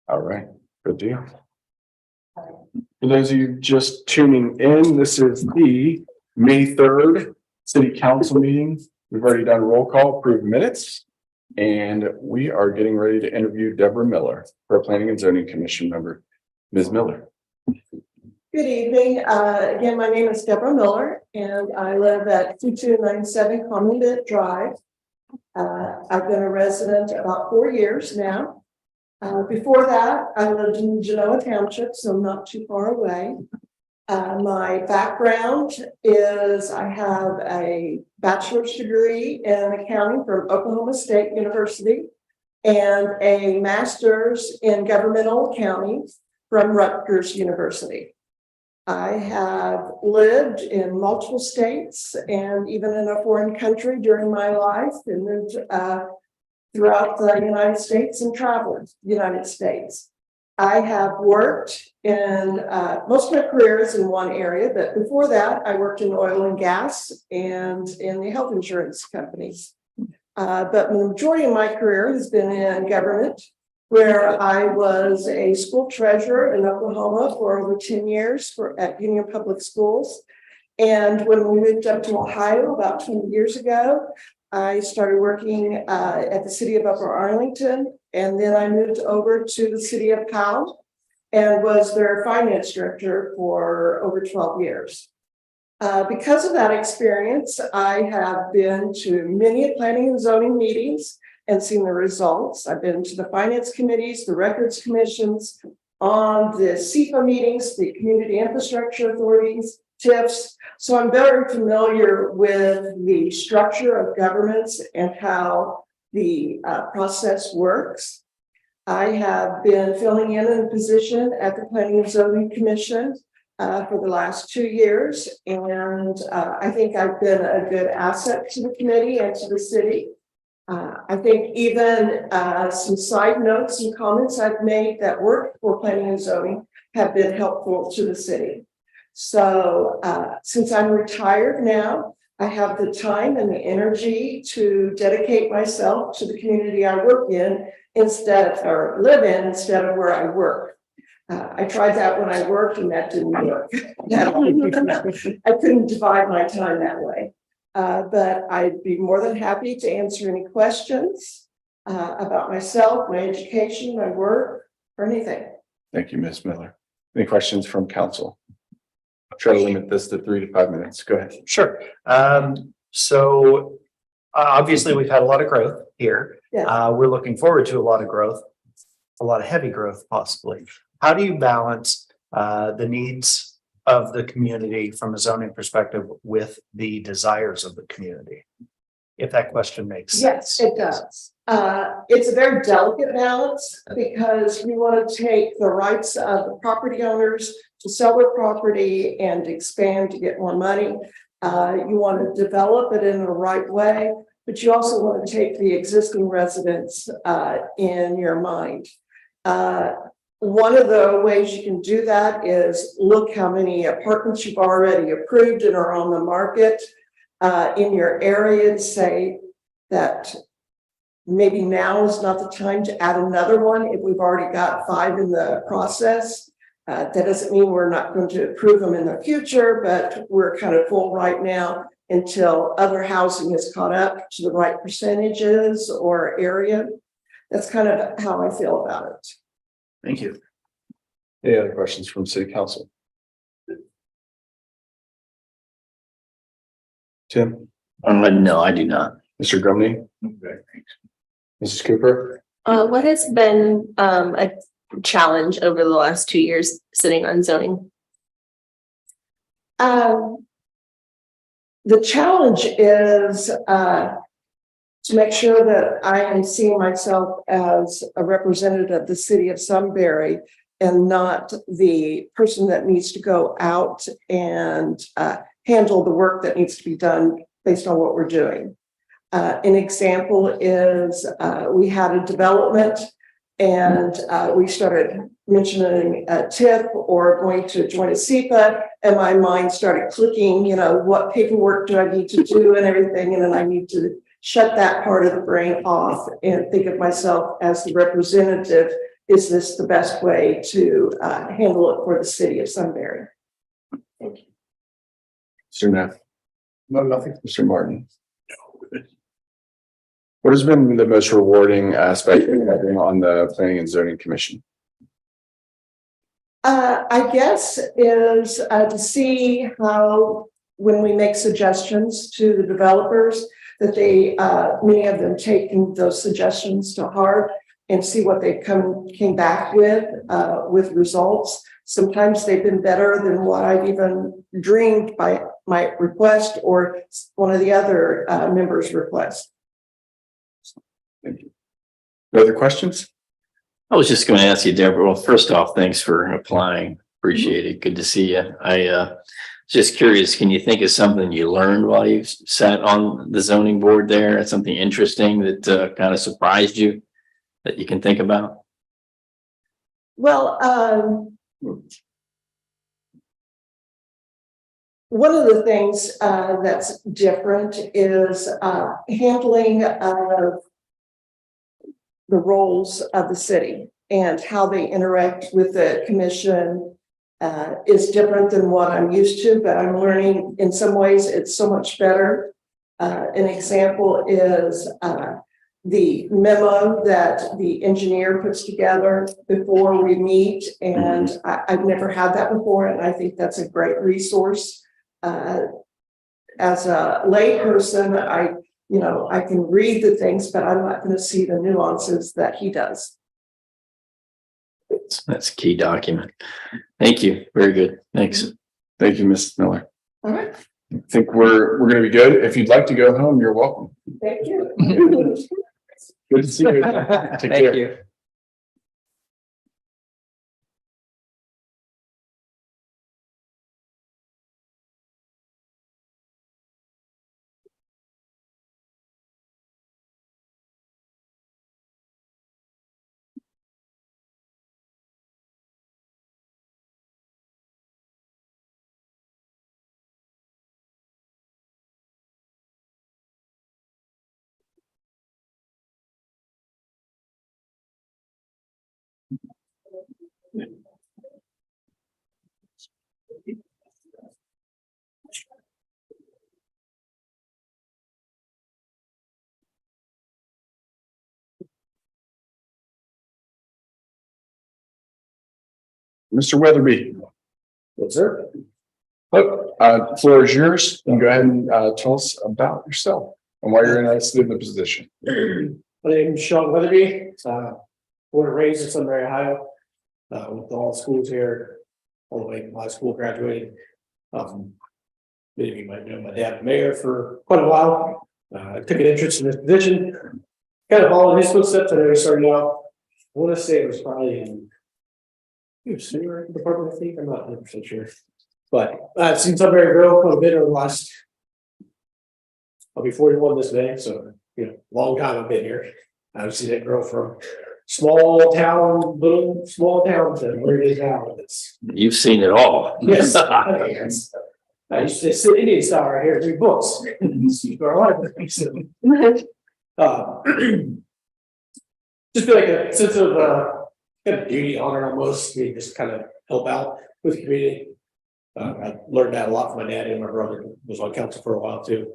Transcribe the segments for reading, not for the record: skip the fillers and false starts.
All right, good deal. For those of you just tuning in, this is the May 3rd City Council meeting. We've already done roll call, approved minutes, and we are getting ready to interview Deborah Miller for a Planning and Zoning Commission member. Ms. Miller. Good evening. Again, my name is Deborah Miller, and I live at 2297 Commandant Drive. I've been a resident about 4 years now. Before that, I lived in Genoa Township, so not too far away. My background is I have a bachelor's degree in accounting from Oklahoma State University and a master's in governmental accounting from Rutgers University. I have lived in multiple states and even in a foreign country during my life, and moved throughout the United States and traveled the United States. I have worked in most of my career is in one area, but before that, I worked in oil and gas and in the health insurance companies. But the majority of my career has been in government, where I was a school treasurer in Oklahoma for over 10 years at Union Public Schools. And when we moved up to Ohio about 20 years ago, I started working at the city of Upper Arlington, and then I moved over to the city of Powell and was their finance director for over 12 years. Because of that experience, I have been to many planning and zoning meetings and seen the results. I've been to the finance committees, the records commissions, on the CIFA meetings, the community infrastructure authorities, TIFs. So I'm very familiar with the structure of governments and how the process works. I have been filling in a position at the Planning and Zoning Commission for the last 2 years. And I think I've been a good asset to the committee and to the city. I think even some side notes and comments I've made that work for planning and zoning have been helpful to the city. So since I'm retired now, I have the time and the energy to dedicate myself to the community I work in or live in instead of where I work. I tried that when I worked and that didn't work. I couldn't divide my time that way. But I'd be more than happy to answer any questions about myself, my education, my work, or anything. Thank you, Ms. Miller. Any questions from council? I'll try to limit this to 3 to 5 minutes. Go ahead. Sure. So obviously we've had a lot of growth here. Yeah. We're looking forward to a lot of growth, a lot of heavy growth possibly. How do you balance the needs of the community from a zoning perspective with the desires of the community? If that question makes sense. Yes, it does. It's a very delicate balance because we want to take the rights of the property owners to sell their property and expand to get more money. You want to develop it in the right way, but you also want to take the existing residents in your mind. One of the ways you can do that is look how many apartments you've already approved and are on the market in your area, and say that maybe now is not the time to add another one if we've already got 5 in the process. That doesn't mean we're not going to approve them in the future, but we're kind of full right now until other housing is caught up to the right percentages or area. That's kind of how I feel about it. Thank you. Any other questions from city council? Tim? No, I do not. Mr. Grumney? Okay, thanks. Mrs. Cooper? What has been a challenge over the last 2 years sitting on zoning? The challenge is to make sure that I am seeing myself as a representative of the city of Sunbury and not the person that needs to go out and handle the work that needs to be done based on what we're doing. An example is we had a development and we started mentioning a TIF or going to join a CIFA, and my mind started clicking, what paperwork do I need to do and everything, and then I need to shut that part of the brain off and think of myself as the representative is this the best way to handle it for the city of Sunbury? Thank you. Mr. Neff? No, nothing. Mr. Martin? What has been the most rewarding aspect of having on the Planning and Zoning Commission? I guess is to see how, when we make suggestions to the developers, that they, many of them taking those suggestions to heart and see what they came back with results. Sometimes they've been better than what I've even dreamed by my request or one of the other members' request. Thank you. No other questions? I was just going to ask you, Deborah. Well, first off, thanks for applying. Appreciate it. Good to see you. Just curious, can you think of something you learned while you sat on the zoning board there? Something interesting that kind of surprised you that you can think about? Well, one of the things that's different is handling the roles of the city and how they interact with the commission is different than what I'm used to, but I'm learning in some ways it's so much better. An example is the memo that the engineer puts together before we meet, and I've never had that before, and I think that's a great resource. As a lay person, I can read the things, but I'm not going to see the nuances that he does. That's a key document. Thank you. Very good. Thanks. Thank you, Ms. Miller. All right, I think we're going to be good. If you'd like to go home, you're welcome. thank you. Good to see you. Take Thank care. you. Mr. Weatherby. Yes, sir. Look, floor is yours. And go ahead and tell us about yourself and why you're interested in the position. My name is Sean Weatherby. Born and raised in Sunbury, Ohio. Went to all schools here, all the way to my school, graduated. Many of you might know my dad was mayor for quite a while. I took an interest in this position, kind of followed his footsteps. I know he started out, I want to say it was probably in sewer department, I think. I'm not 100% sure. But I've seen Sunbury grow quite a bit over the last, I'll be 41 this May, so long time I've been here. I've seen it grow from small town to where it is now. You've seen it all. Yes. I used to sit Indian style right here, read books. Just feel like a sense of kind of duty, honor almost, me just kind of help out with the community. I learned that a lot from my dad, and my brother was on council for a while too.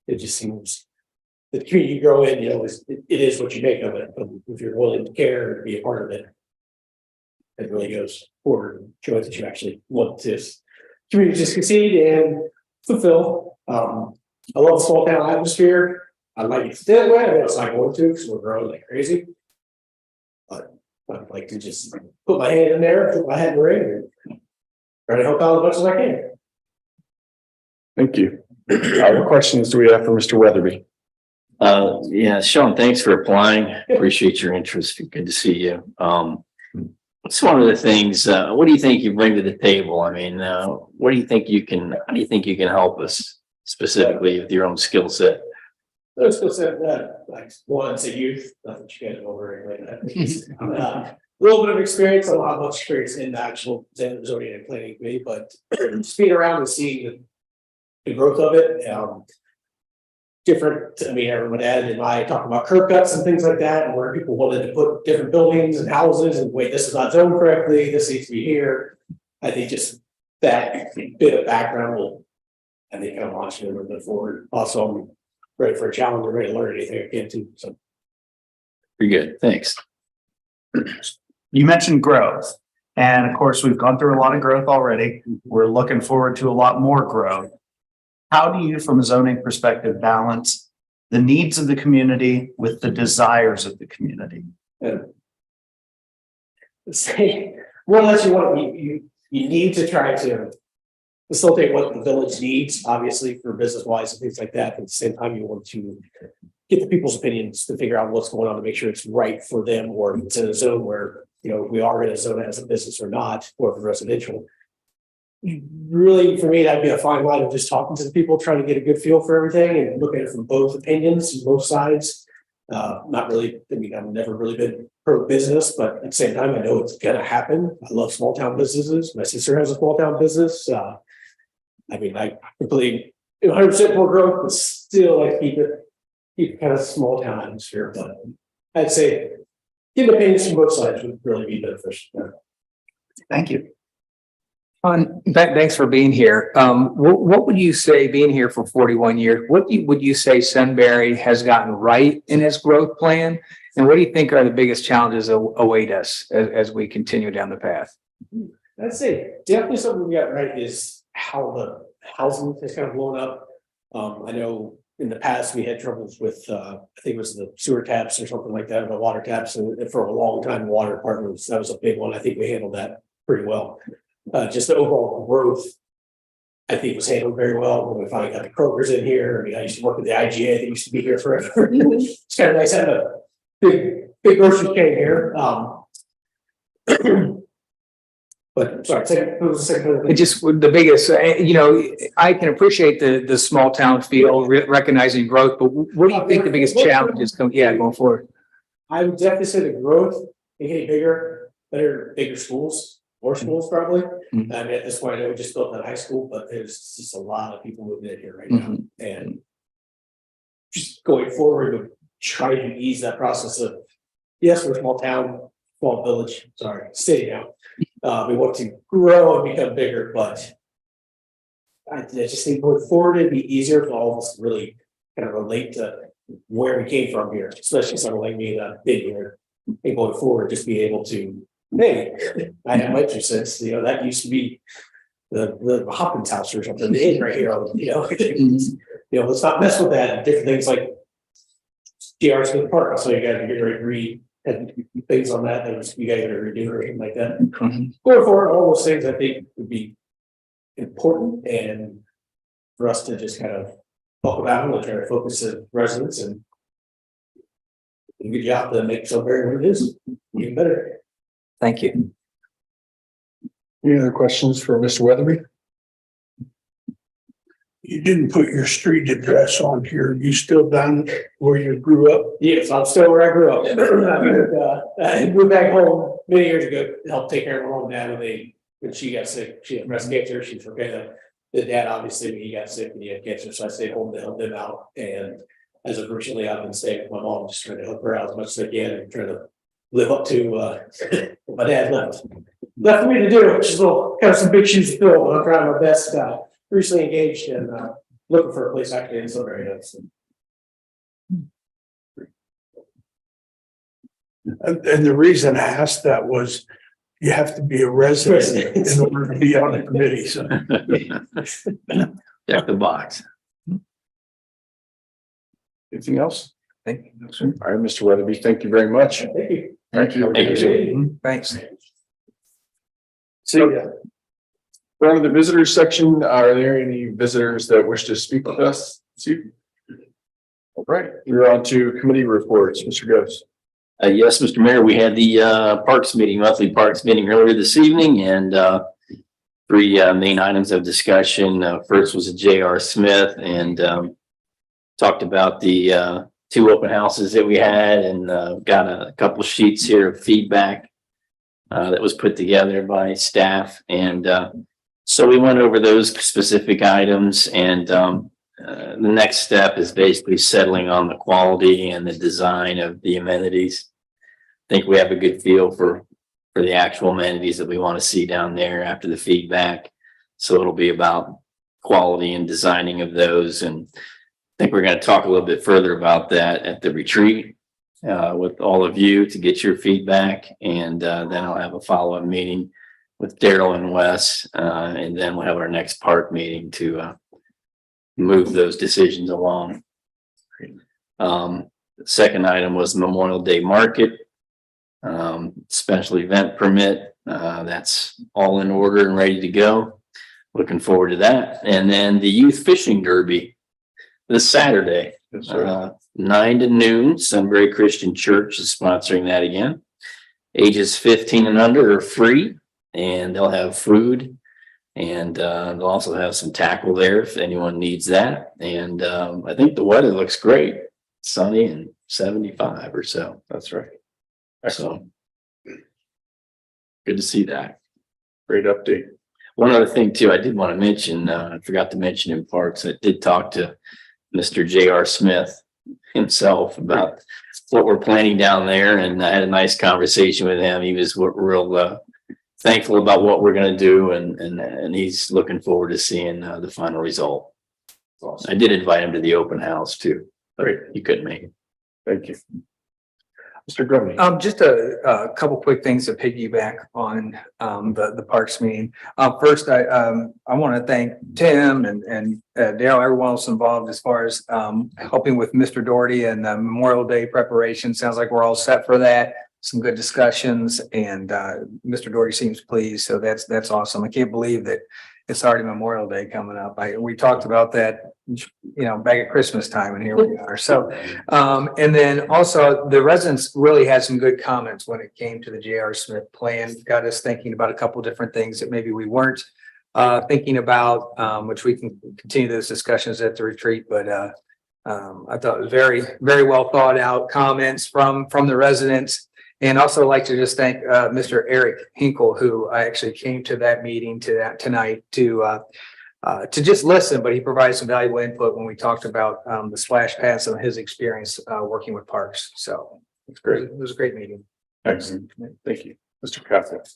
It just seems the community you grow in, it is what you make of it. But if you're willing to care and be a part of it, it really goes forward and shows that you actually want this community to succeed and fulfill. I love the small town atmosphere. I'd like to stay that way. I mean, it's not going to because we're growing like crazy. But I'd like to just put my hand in there, put my head in the ring, and try to help out as much as I can. Thank you. What questions do we have for Mr. Weatherby? Yeah, Sean, thanks for applying. Appreciate your interest. Good to see you. What's one of the things, what do you think you bring to the table? I mean, what do you think how do you think you can help us specifically with your own skill set? Those skill set, like one, say youth, nothing you guys over a little bit of experience, a lot of experience in the actual zoning and planning committee, but just being around and seeing the growth of it, different, I mean, my dad and I talked about curb cuts and things like that, and where people wanted to put different buildings and houses, and wait, this is not zoned correctly, this needs to be here. I think just that bit of background will, I think, kind of launch me a little bit forward. Also, I'm ready for a challenge, I'm ready to learn anything I can too, so. Pretty good. Thanks. You mentioned growth. And of course, we've gone through a lot of growth already. We're looking forward to a lot more growth. How do you, from a zoning perspective, balance the needs of the community with the desires of the community? Say, more or less, you need to try to facilitate what the village needs, obviously, for business wise and things like that. But at the same time, you want to get the people's opinions to figure out what's going on to make sure it's right for them, or if it's in a zone where, you know, we are in a zone as a business or not, or for residential. Really, for me, that'd be a fine line of just talking to the people, trying to get a good feel for everything and look at it from both opinions, both sides. Not really, I mean, I've never really been pro-business, but at the same time, I know it's gonna happen. I love small town businesses. My sister has a small town business. I mean, I completely 100% for growth, but still like keep kind of small town atmosphere. But I'd say getting opinions from both sides would really be beneficial. Thank you. Thanks for being here. What would you say, being here for 41 years, would you say Sunbury has gotten right in its growth plan? And what do you think are the biggest challenges await us as we continue down the path? I'd say definitely something we got right is how the housing has kind of blown up. I know in the past we had troubles with, I think it was the sewer taps or something like that, or the water taps, and for a long time, the water department that was a big one. I think we handled that pretty well. Just the overall growth, I think, was handled very well when we finally got the Kroger's in here. I mean, I used to work with the IGA, they used to be here forever. It's kind of nice having a big grocery chain here. But sorry, what was the second? It just the biggest, I can appreciate the small town feel, recognizing growth, but what do you think the biggest challenge is going forward? I would definitely say the growth, and getting bigger schools, more schools probably. Mhm. I mean, at this point, I know we just built that high school, but there's just a lot of people moving in here right now. And just going forward, we try to ease that process of, yes, we're a small town, small village, city now. We want to grow and become bigger, but I just think going forward, it'd be easier for all of us to really kind of relate to where we came from here, especially someone like me that been here. And going forward, just be able to, hey, I have my 2 cents, that used to be the Hopkins house or something, the inn right here, let's not mess with that. And different things like J.R. Smith Park, so you guys are getting ready to read and things on that you guys are redoing or something like that. Going forward, all those things I think would be important, and for us to just kind of talk about them and try to focus the residents and do a good job to make Sunbury what it is even better. Thank you. Any other questions for Mr. Weatherby? You didn't put your street address on here. You still down where you grew up? Yes, I'm still where I grew up. I moved back home many years ago to help take care of my mom and dad when she got sick. She had breast cancer. She's okay. The dad, obviously, when he got sick and he had cancer, so I stayed home to help them out. And as of recently, I've been staying with my mom, just trying to help her out as much as I can and trying to live up to what my dad left for me to do, which is kind of some big shoes to fill. But I'm trying my best. Recently engaged and looking for a place actually in Sunbury. And the reason I asked that was you have to be a resident in order to be on the committee, so. Check the box. Anything else? Thank you. All right, Mr. Weatherby, thank you very much. Thank you. Thank you. Thank you. Thanks. See ya. We're on the visitors section. Are there any visitors that wish to speak with us? All right, we're on to committee reports. Mr. Gross. Yes, Mr. Mayor, we had the monthly parks meeting earlier this evening, and 3 main items of discussion. First was a J.R. Smith, and talked about the 2 open houses that we had, and got a couple sheets here of feedback that was put together by staff. And so we went over those specific items, and the next step is basically settling on the quality and the design of the amenities. I think we have a good feel for the actual amenities that we want to see down there after the feedback. So it'll be about quality and designing of those. And I think we're going to talk a little bit further about that at the retreat with all of you to get your feedback. And then I'll have a follow-up meeting with Daryl and Wes. And then we'll have our next park meeting to move those decisions along. The second item was Memorial Day Market. Special event permit. That's all in order and ready to go. Looking forward to that. And then the youth fishing derby this Saturday, 9 to noon. Sunbury Christian Church is sponsoring that again. Ages 15 and under are free, and they'll have food, and they'll also have some tackle there if anyone needs that. And I think the weather looks great, sunny and 75 or so. That's right. So good to see that. Great update. One other thing too, I did want to mention, I forgot to mention in parks, I did talk to Mr. J.R. Smith himself about what we're planning down there. And I had a nice conversation with him. He was real thankful about what we're going to do. And he's looking forward to seeing the final result. Awesome. I did invite him to the open house too. Great. He couldn't make it. Thank you. Mr. Grumney. Just a couple quick things to piggyback on the parks meeting. First, I want to thank Tim and Daryl, everyone else involved as far as helping with Mr. Doherty and Memorial Day preparation. Sounds like we're all set for that. Some good discussions, and Mr. Doherty seems pleased, so that's awesome. I can't believe that it's already Memorial Day coming up. We talked about that, back at Christmas time, and here we are. So, and then also the residents really had some good comments when it came to the J.R. Smith plan. Got us thinking about a couple different things that maybe we weren't thinking about, which we can continue those discussions at the retreat. But I thought it was very, very well thought out comments from the residents. And also like to just thank Mr. Eric Hinkle, who I actually came to that meeting tonight to just listen, but he provided some valuable input when we talked about the splash pads and his experience working with parks. So it's great. It was a great meeting. Excellent. Thank you. Mr. Cathcart.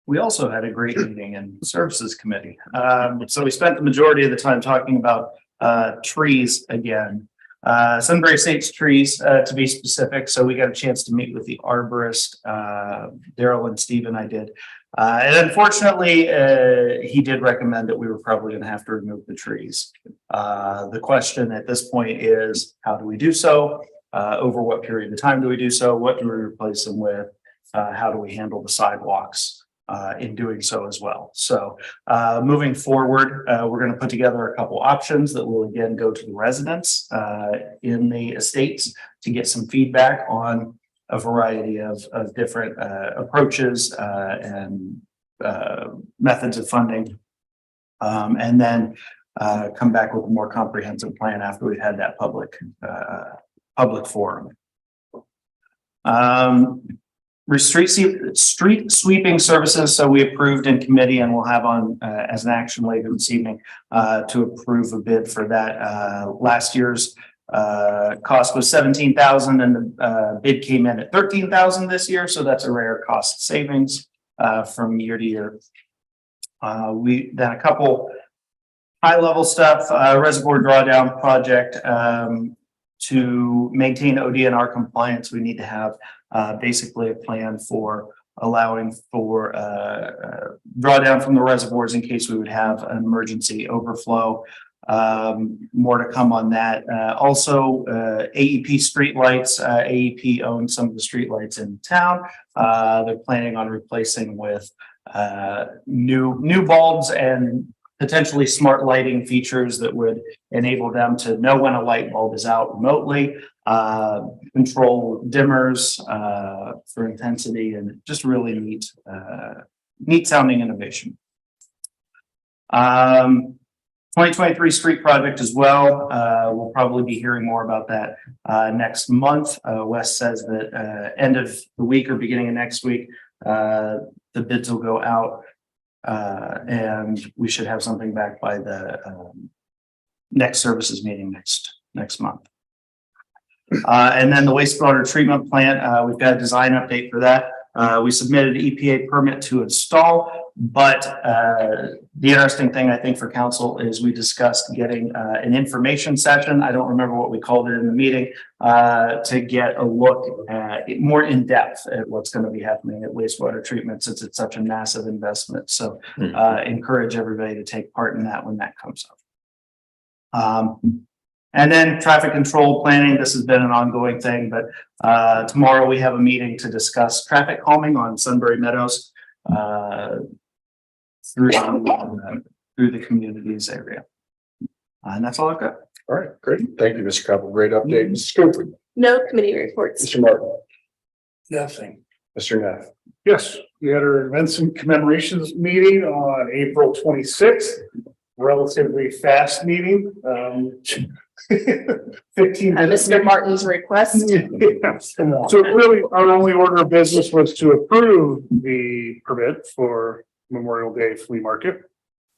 We also had a great meeting in Services Committee. So we spent the majority of the time talking about trees again. Sunbury Estates trees, to be specific. So we got a chance to meet with the arborist, Daryl and Steve and I did. And unfortunately, he did recommend that we were probably going to have to remove the trees. The question at this point is, how do we do so? Over what period of time do we do so? What do we replace them with? How do we handle the sidewalks in doing so as well? So moving forward, we're going to put together a couple options that will again go to the residents in the estates to get some feedback on a variety of different approaches and methods of funding, and then come back with a more comprehensive plan after we've had that public forum. Street sweeping services. So we approved in committee, and we'll have on as an action later this evening to approve a bid for that. Last year's cost was $17,000, and the bid came in at $13,000 this year. So that's a rare cost savings from year to year. We then a couple high level stuff. Reservoir drawdown project. To maintain ODNR compliance, we need to have basically a plan for allowing for drawdown from the reservoirs in case we would have an emergency overflow. More to come on that. Also, AEP streetlights. AEP owns some of the streetlights in town. They're planning on replacing with new bulbs and potentially smart lighting features that would enable them to know when a light bulb is out remotely, control dimmers for intensity, and just really neat sounding innovation. 2023 street project as well. We'll probably be hearing more about that next month. Wes says that end of the week or beginning of next week, the bids will go out. And we should have something back by the next services meeting next month. And then the wastewater treatment plant, we've got a design update for that. We submitted an EPA permit to install, but the interesting thing I think for council is we discussed getting an information session. I don't remember what we called it in the meeting, to get a look at more in depth at what's going to be happening at wastewater treatment since it's such a massive investment. So encourage everybody to take part in that when that comes up. And then traffic control planning, this has been an ongoing thing, but tomorrow we have a meeting to discuss traffic calming on Sunbury Meadows through the communities area. And that's all I've got. All right, great. Thank you, Mr. Capel. Great update. Mr. Scoper, No committee reports. Mr. Martin, Nothing. Mr. Neff. Yes, we had our events and commemorations meeting on April 26th. Relatively fast meeting. 15 minutes. Mr. Martin's request. So really, our only order of business was to approve the permit for Memorial Day Flea Market.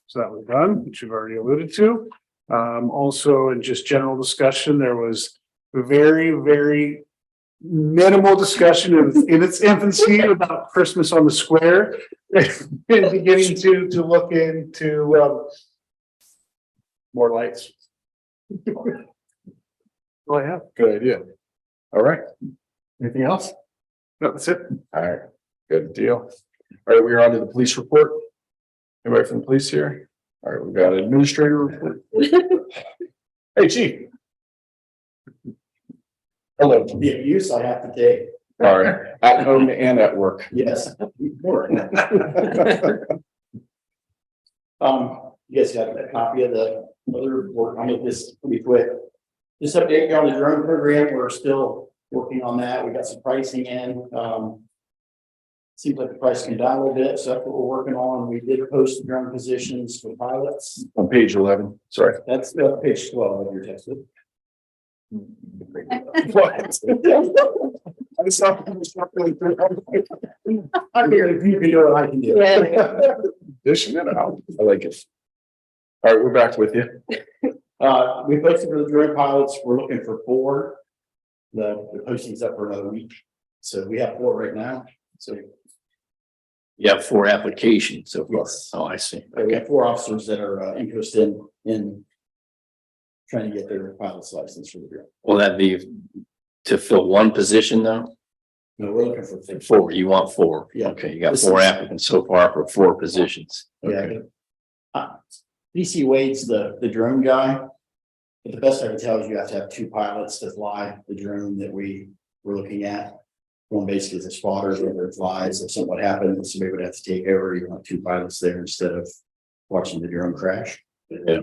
So that was done, which you've already alluded to. Also, in just general discussion, there was very minimal discussion in its infancy about Christmas on the Square. And beginning to look into more lights. Well, yeah, Good idea. All right. Anything else? no, that's it. All right, good deal. All right, we're on to the police report. Anybody from the police here? All right, we've got an administrator report. Hey, chief. Hello. The abuse I have to take. All right, at home and at work. Yes. You guys got a copy of the other report. I'll make this pretty quick. Just update you on the drone program. We're still working on that. We got some pricing in. Seems like the price came down a little bit, so that's what we're working on. We did post the drone positions for pilots. On page 11, sorry. That's page 12 of your text. What? I saw. I'm here. If you can do it, I can do it. Yeah. Dishing it out. I like it. All right, we're back with you. We posted for the drone pilots. We're looking for 4. The posting's up for another week. So we have 4 right now. So You have 4 applications so far. Yes. Oh, I see. we have 4 officers that are interested in trying to get their pilot's license for the drone. Will that be to fill one position though? No, we're looking for 6. 4, you want 4? Yeah. Okay, you got 4 applicants so far for 4 positions. Okay. Yeah. DC Wade's the drone guy. But the best I can tell is you have to have 2 pilots to fly the drone that we were looking at. One basically is a spotter, whether it flies, if something would happen, somebody would have to take over. You want 2 pilots there instead of watching the drone crash. Yeah.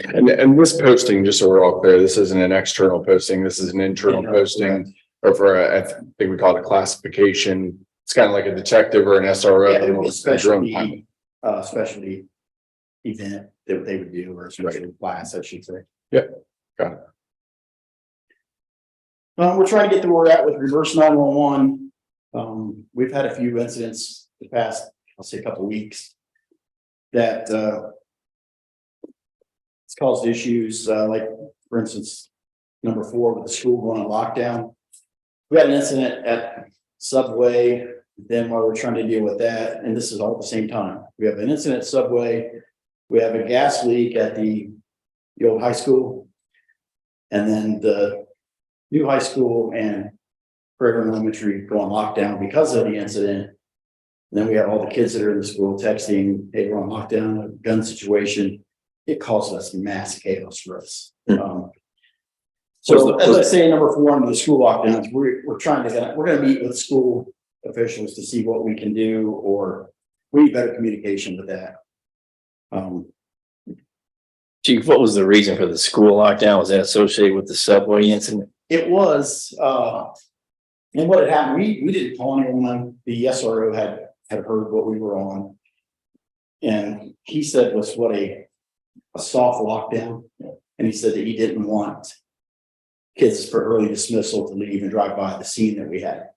And this posting, just so we're all clear, this isn't an external posting. This is an internal posting. Or for I think we call it a classification. It's kind of like a detective or an SRO. Yeah, it would be a a drone pilot. specialty event that they would do, or a special class, I should say. Yep, got it. We're trying to get to where we're at with reverse 911. We've had a few incidents the past, I'll say a couple of weeks that it's caused issues, like for instance, number 4 with the school going on lockdown. We had an incident at Subway, then while we're trying to deal with that, and this is all at the same time, we have an incident at Subway, we have a gas leak at the old high school, and then the new high school and Prairie Elementary go on lockdown because of the incident. And then we have all the kids that are in the school texting, hey, we're on lockdown, a gun situation. It causes us mass chaos for us. So as I say, number 4 under the school lockdowns, we're trying to we're going to meet with school officials to see what we can do, or we need better communication with that. Chief, what was the reason for the school lockdown? Was that associated with the Subway incident? It was, and what had happened, we didn't call anyone. The SRO had heard what we were on. And he said was what a soft lockdown. And he said that he didn't want kids for early dismissal to leave and drive by the scene that we had.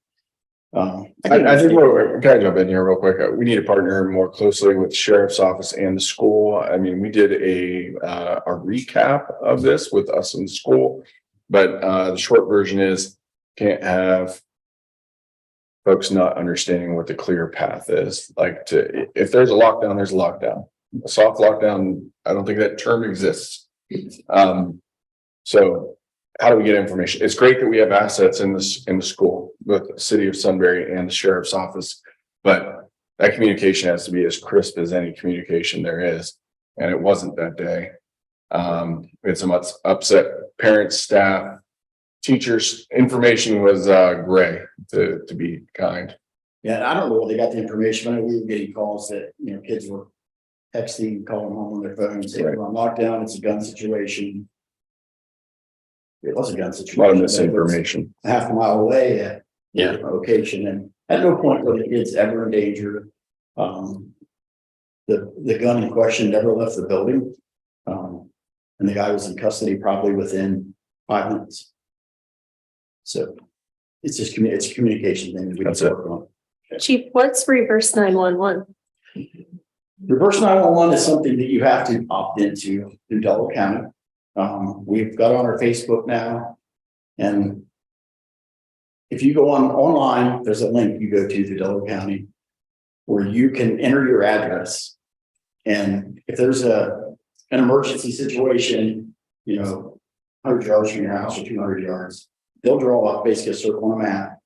I think can I jump in here real quick? We need to partner more closely with the sheriff's office and the school. I mean, we did a recap of this with us in school. But the short version is can't have folks not understanding what the clear path is. Like if there's a lockdown, there's a lockdown. A soft lockdown, I don't think that term exists. So how do we get information? It's great that we have assets in the school, with the city of Sunbury and the sheriff's office, but that communication has to be as crisp as any communication there is. And it wasn't that day. We had some upset parents, staff, teachers. Information was gray, to be kind. Yeah, and I don't know where they got the information. I know we were getting calls that, kids were texting, calling home on their phones, saying, "We're on lockdown, it's a gun situation." It was a gun A situation. lot of misinformation. Half a mile away at Yeah. a location, and at no point were the kids ever in danger. The gun in question never left the building. And the guy was in custody probably within 5 minutes. So it's just it's a communication thing that we have to work on. Chief, what's reverse 911? Reverse 911 is something that you have to opt into through Delaware County. We've got on our Facebook now, and if you go online, there's a link you go to Delaware County where you can enter your address. And if there's an emergency situation, 100 yards from your house or 200 yards, they'll draw up basically a circle on a map,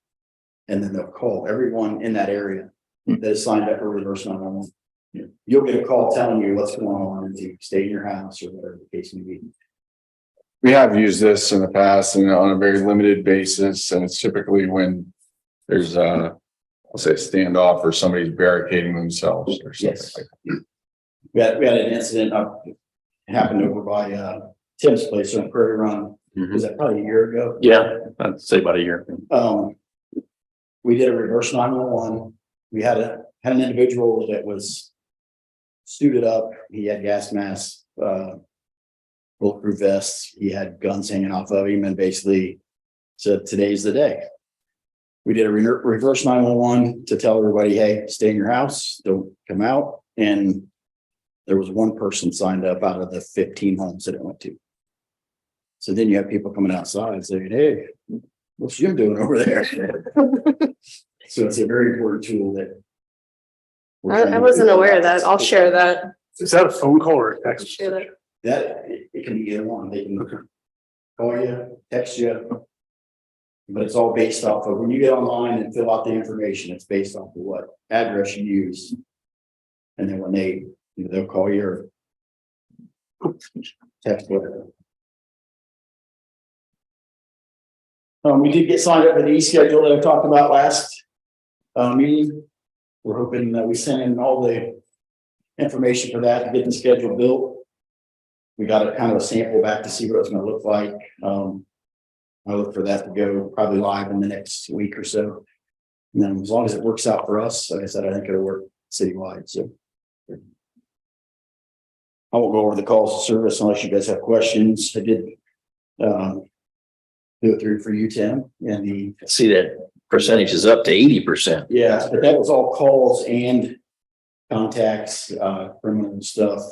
and then they'll call everyone in that area that is signed up for reverse 911. You'll get a call telling you what's going on, and to stay in your house or whatever the case may be. We have used this in the past and on a very limited basis, and it's typically when there's I'll say standoff or somebody's barricading themselves or something Yes. like that. We had an incident happened over by Tim's place on Prairie Run. Was that probably a year ago? Yeah, I'd say about a year. We did a reverse 911. We had an individual that was suited up. He had gas masks, bulletproof vests. He had guns hanging off of him, and basically said, "Today's the day." We did a reverse 911 to tell everybody, "Hey, stay in your house, don't come out." And there was one person signed up out of the 15 homes that it went to. So then you have people coming outside saying, "Hey, what's Jim doing over there?" So it's a very important tool that. I wasn't aware of that. I'll share that. Is that a phone call or a text? Share that. That it can be either one. They can call you, text you. But it's all based off of when you get online and fill out the information, it's based off of what address you use. And then when they'll call you or text whatever. We did get signed up for the e-schedule that I talked about last meeting. We're hoping that we send in all the information for that to get the schedule built. We got a kind of a sample back to see what it's going to look like. I look for that to go probably live in the next week or so. And then as long as it works out for us, like I said, I think it'll work citywide. So I won't go over the calls of service unless you guys have questions. I did do it through for you, Tim, and See that percentage is up to 80%. yeah, but that was all calls and contacts, criminal stuff.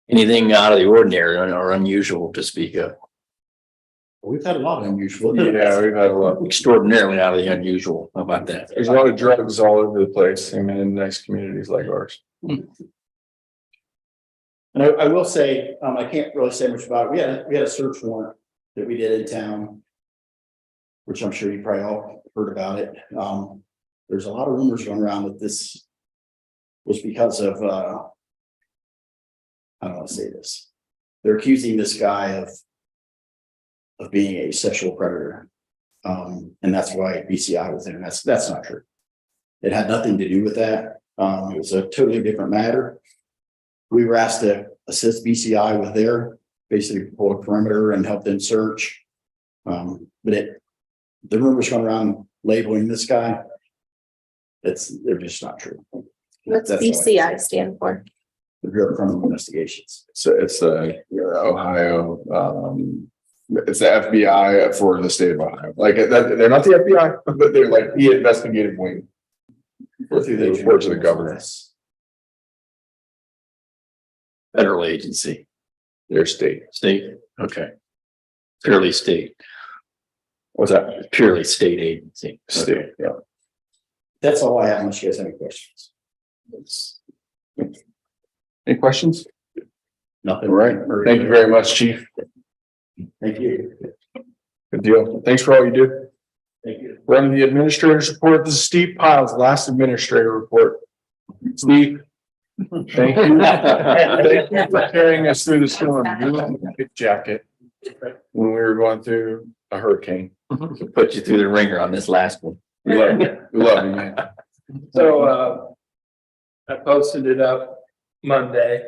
Anything out of the ordinary or unusual to speak of? We've had a lot of unusual. Yeah, we've had a lot. Extraordinarily out of the unusual. How about that? There's a lot of drugs all over the place, even in nice communities like ours. And I will say, I can't really say much about it. We had a search warrant that we did in town, which I'm sure you probably all heard about it. There's a lot of rumors going around that this was because of, I don't want to say this. They're accusing this guy of being a sexual predator. And that's why BCI was there. And that's not true. It had nothing to do with that. It was a totally different matter. We were asked to assist BCI with their basically pull a perimeter and help them search. But the rumors going around labeling this guy, they're just not true. What's That's BCI stand for? The Bureau of Criminal Investigations. So it's the Ohio It's the FBI for the state of Ohio. Like, they're not the FBI, but they're like the investigative wing. Through the reports of the governor, Federal agency, their state. state, okay. Purely state, What's that? purely state agency. State, yeah. That's all I have, unless you guys have any questions. Any questions? Nothing. All right. Thank you very much, chief. Thank you. Good deal. Thanks for all you do. Thank you. Running the administrator's report. This is Steve Piles, last administrator report. Steve. Thank you. Thank you for carrying us through the storm. You were in a big jacket when we were going through a hurricane. Put you through the ringer on this last one. We love you. We love you, man. So, I posted it up Monday.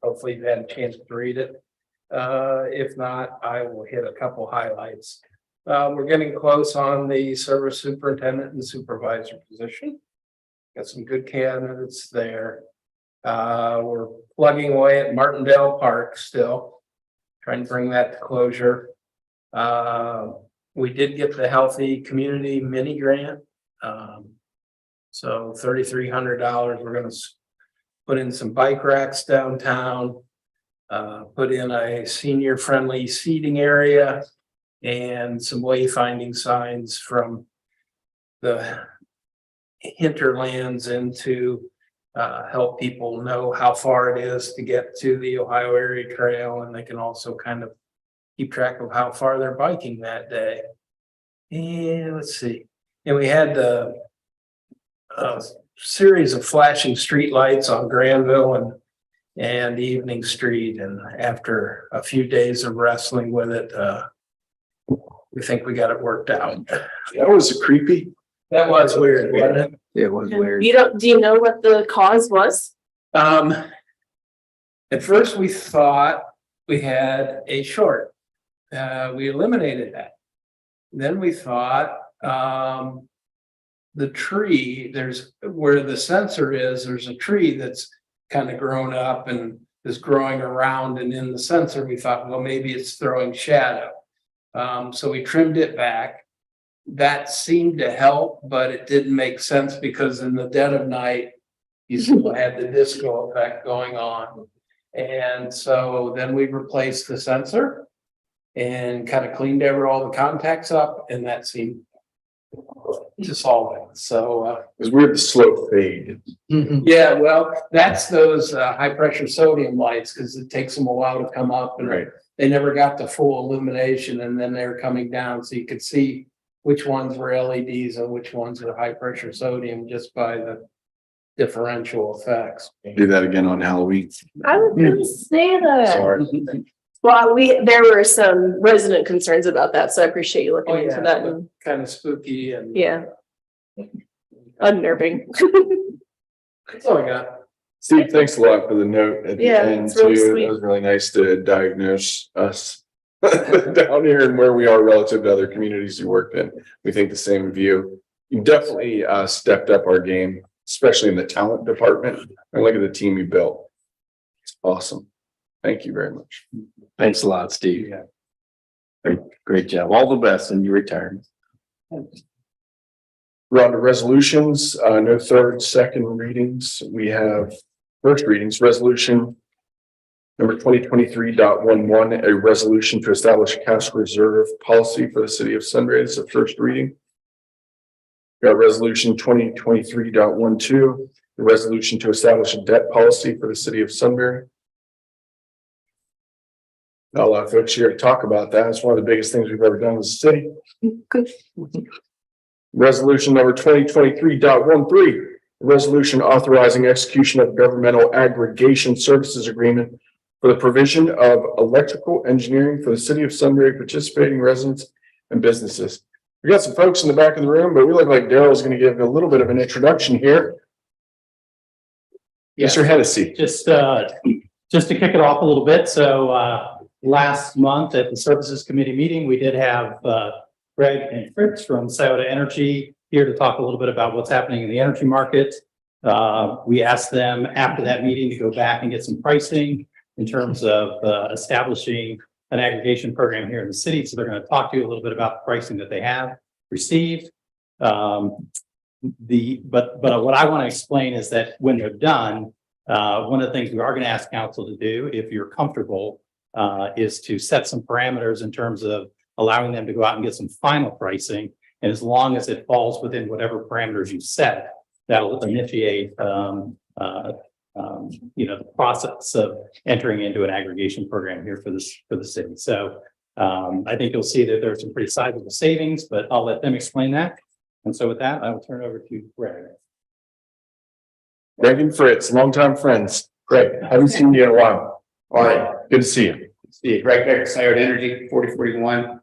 Hopefully you've had a chance to read it. If not, I will hit a couple highlights. We're getting close on the service superintendent and supervisor position. Got some good candidates there. We're plugging away at Martindale Park still, trying to bring that to closure. We did get the Healthy Community Mini Grant. So $3,300, we're gonna put in some bike racks downtown, put in a senior friendly seating area and some wayfinding signs from the hinterlands into help people know how far it is to get to the Ohio Area Trail, and they can also kind of keep track of how far they're biking that day. And let's see, and we had the series of flashing street lights on Granville and Evening Street, and after a few days of wrestling with it, we think we got it worked out. That was creepy. That was weird, wasn't it? It was weird. Do you know what the cause was? At first we thought we had a short. We eliminated that. Then we thought, the tree, there's where the sensor is, there's a tree that's kind of grown up and is growing around, and in the sensor, we thought, well, maybe it's throwing shadow. So we trimmed it back. That seemed to help, but it didn't make sense because in the dead of night, you still had the disco effect going on. And so then we replaced the sensor and kind of cleaned over all the contacts up, and that seemed to solve it. So, It was weird, the slow fade. yeah, well, that's those high pressure sodium lights, because it takes them a while to come up, and Right. they never got the full illumination, and then they're coming down, so you could see which ones were LEDs and which ones were high pressure sodium just by the differential effects. Do that again on Halloween. I was gonna say that. Sorry. Well, there were some resident concerns about that, so I appreciate you looking Oh, into yeah. that. And Kind of spooky and. yeah. Unnerving. That's all I got. Steve, thanks a lot for the note at the Yeah, end it's really too. sweet. That was really nice to diagnose us down here and where we are relative to other communities you worked in. We think the same of you. You definitely stepped up our game, especially in the talent department. And look at the team you built. It's awesome. Thank you very much. Thanks a lot, Steve. Great job. All the best in your retirement. We're on to resolutions, no third, second readings. We have first readings, resolution number 2023.11, a resolution to establish cash reserve policy for the city of Sunbury. This is the first reading. We got resolution 2023.12, the resolution to establish a debt policy for the city of Sunbury. Not a lot of folks here to talk about that. It's one of the biggest things we've ever done as a city. Resolution number 2023.13, a resolution authorizing execution of governmental aggregation services agreement for the provision of electrical engineering for the city of Sunbury participating residents and businesses. We got some folks in the back of the room, but we look like Daryl's going to give a little bit of an introduction here. Mr. Hennessy. Just to kick it off a little bit. So, last month at the Services Committee meeting, we did have, Greg and Fritz from Scioto Energy here to talk a little bit about what's happening in the energy market. We asked them after that meeting to go back and get some pricing in terms of establishing an aggregation program here in the city. So they're going to talk to you a little bit about the pricing that they have received. But what I want to explain is that when they're done, one of the things we are going to ask council to do, if you're comfortable, is to set some parameters in terms of allowing them to go out and get some final pricing. And as long as it falls within whatever parameters you set, that'll initiate, the process of entering into an aggregation program here for the city. So I think you'll see that there's some pretty sizable savings, but I'll let them explain that. And so with that, I will turn it over to Greg. Greg and Fritz, longtime friends. Greg, haven't seen you in a while. All right, good to see you. See, Greg Becker, Scioto Energy, 4041,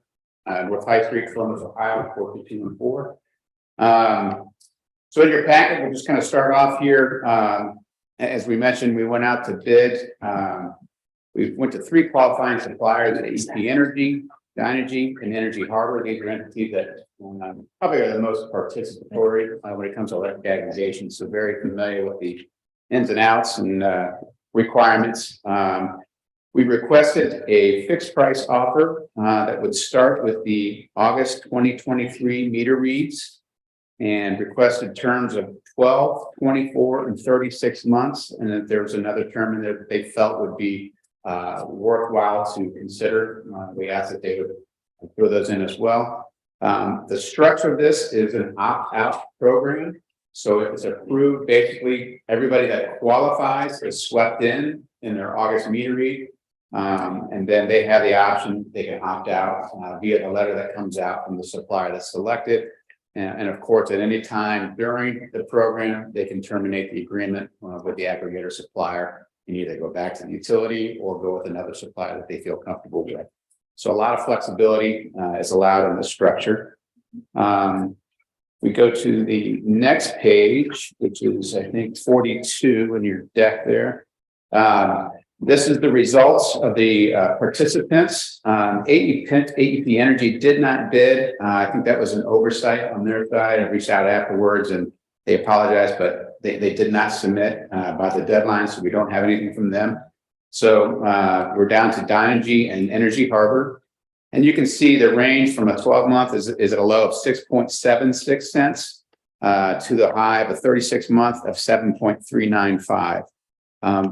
North High Street, Columbus, Ohio, 42214. So in your packet, we'll just kind of start off here. As we mentioned, we went out to bid. We went to 3 qualifying suppliers: AEP Energy, Dynegy, and Energy Harbor. These are entities that probably are the most participatory when it comes to electric aggregation. So very familiar with the ins and outs and requirements. We requested a fixed price offer that would start with the August 2023 meter reads and requested terms of 12, 24, and 36 months. And then there was another term in there that they felt would be worthwhile to consider. We asked that they would throw those in as well. The structure of this is an opt-out program. So if it's approved, basically everybody that qualifies is swept in their August meter read. And then they have the option, they can opt out via the letter that comes out from the supplier that's selected. And of course, at any time during the program, they can terminate the agreement with the aggregator supplier and either go back to the utility or go with another supplier that they feel comfortable with. So a lot of flexibility is allowed in the structure. We go to the next page, which is, I think, 42 in your deck there. This is the results of the participants. AEP Energy did not bid. I think that was an oversight on their side. I reached out afterwards and they apologized, but they did not submit by the deadline, so we don't have anything from them. So we're down to Dynegy and Energy Harbor. And you can see the range from a 12-month is at a low of 6.76 cents to the high of a 36-month of 7.395.